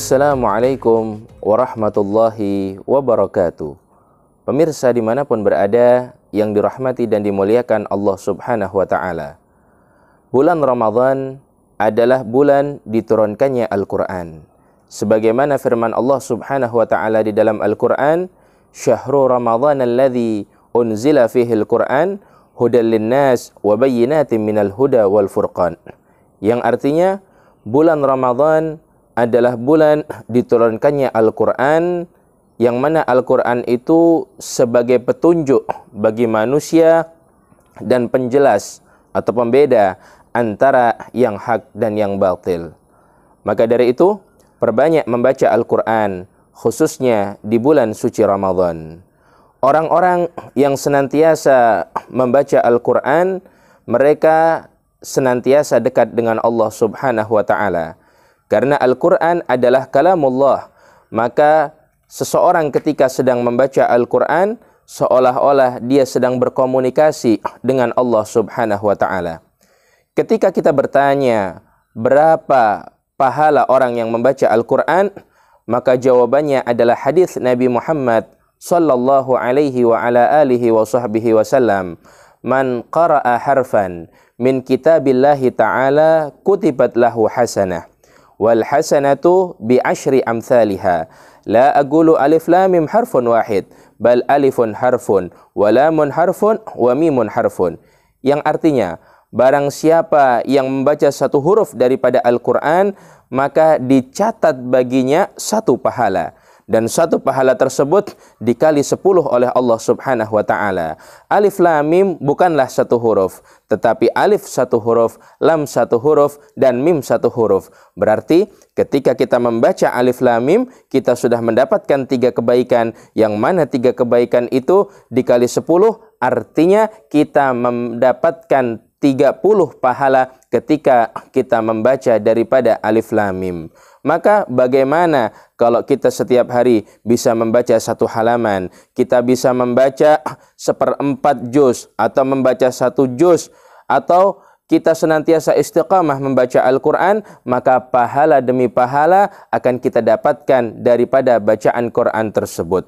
Assalamualaikum warahmatullahi wabarakatuh. Pemirsa dimanapun berada yang dirahmati dan dimuliakan Allah subhanahu wa ta'ala, bulan Ramadan adalah bulan diturunkannya Al-Quran. Sebagaimana firman Allah subhanahu wa ta'ala di dalam Al-Quran, Syahrul Ramadhan alladhi unzila fihi Al-Quran hudal linnas wa bayyinatin minal huda wal furqan. Yang artinya bulan Ramadan adalah bulan diturunkannya Al-Quran, yang mana Al-Quran itu sebagai petunjuk bagi manusia dan penjelas atau pembeda antara yang hak dan yang batil. Maka dari itu, perbanyak membaca Al-Quran, khususnya di bulan suci Ramadan. Orang-orang yang senantiasa membaca Al-Quran, mereka senantiasa dekat dengan Allah subhanahu wa ta'ala. Karena Al-Quran adalah kalamullah, maka seseorang ketika sedang membaca Al-Quran, seolah-olah dia sedang berkomunikasi dengan Allah subhanahu wa ta'ala. Ketika kita bertanya, berapa pahala orang yang membaca Al-Quran? Maka jawabannya adalah hadis Nabi Muhammad sallallahu alaihi wa ala alihi wa sahbihi wasallam. Man qara'a harfan min kitabillahi ta'ala kutibat lahu hasanah. Wal hasanatu bi asyri amthaliha. La aqulu alif lam mim harfun wahid, bal alifun harfun, wa lamun harfun, wa mimun harfun. Yang artinya, barang siapa yang membaca satu huruf daripada Al-Quran, maka dicatat baginya satu pahala. Dan satu pahala tersebut dikali 10 oleh Allah subhanahu wa ta'ala. Alif lam mim bukanlah satu huruf, tetapi alif satu huruf, lam satu huruf, dan mim satu huruf. Berarti ketika kita membaca alif lam mim, kita sudah mendapatkan 3 kebaikan, yang mana 3 kebaikan itu dikali 10, artinya kita mendapatkan 30 pahala ketika kita membaca daripada alif lam mim. Maka bagaimana kalau kita setiap hari bisa membaca 1 halaman, kita bisa membaca 1/4 juz, atau membaca 1 juz, atau kita senantiasa istiqamah membaca Al-Quran, maka pahala demi pahala akan kita dapatkan daripada bacaan Quran tersebut.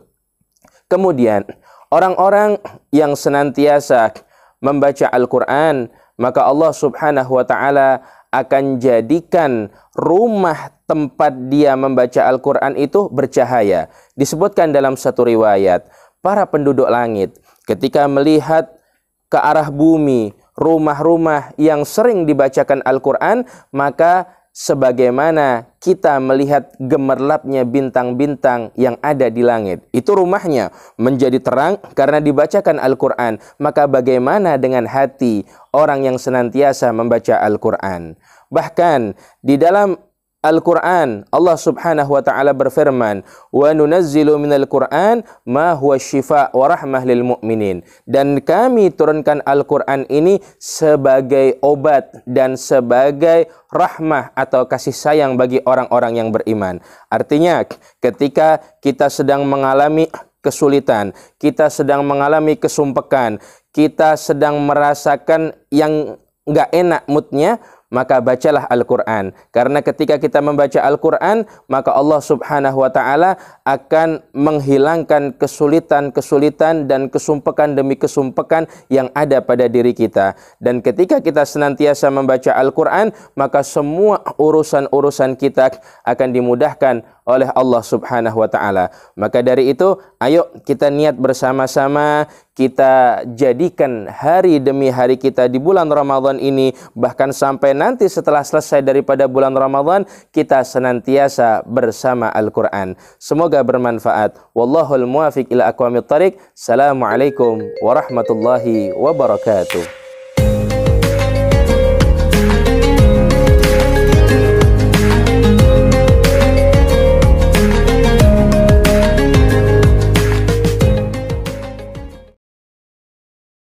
Kemudian, orang-orang yang senantiasa membaca Al-Quran, maka Allah subhanahu wa ta'ala akan jadikan rumah tempat dia membaca Al-Quran itu bercahaya. Disebutkan dalam satu riwayat, para penduduk langit ketika melihat ke arah bumi, rumah-rumah yang sering dibacakan Al-Quran, maka sebagaimana kita melihat gemerlapnya bintang-bintang yang ada di langit, itu rumahnya menjadi terang karena dibacakan Al-Quran. Maka bagaimana dengan hati orang yang senantiasa membaca Al-Quran? Bahkan di dalam Al-Quran, Allah subhanahu wa ta'ala berfirman, wa nunazzilu minal Quran ma huwa syifa wa rahmah lil mu'minin. Dan kami turunkan Al-Quran ini sebagai obat dan sebagai rahmah atau kasih sayang bagi orang-orang yang beriman. Artinya, ketika kita sedang mengalami kesulitan, kita sedang mengalami kesumpekan, kita sedang merasakan yang nggak enak moodnya, maka bacalah Al-Quran. Karena ketika kita membaca Al-Quran, maka Allah subhanahu wa ta'ala akan menghilangkan kesulitan-kesulitan dan kesumpekan demi kesumpekan yang ada pada diri kita. Dan ketika kita senantiasa membaca Al-Quran, maka semua urusan-urusan kita akan dimudahkan oleh Allah subhanahu wa ta'ala. Maka dari itu, ayo kita niat bersama-sama, kita jadikan hari demi hari kita di bulan Ramadan ini, bahkan sampai nanti setelah selesai daripada bulan Ramadan, kita senantiasa bersama Al-Quran. Semoga bermanfaat. Wallahul muwafiq ila aqwamit thariq. Assalamualaikum warahmatullahi wabarakatuh.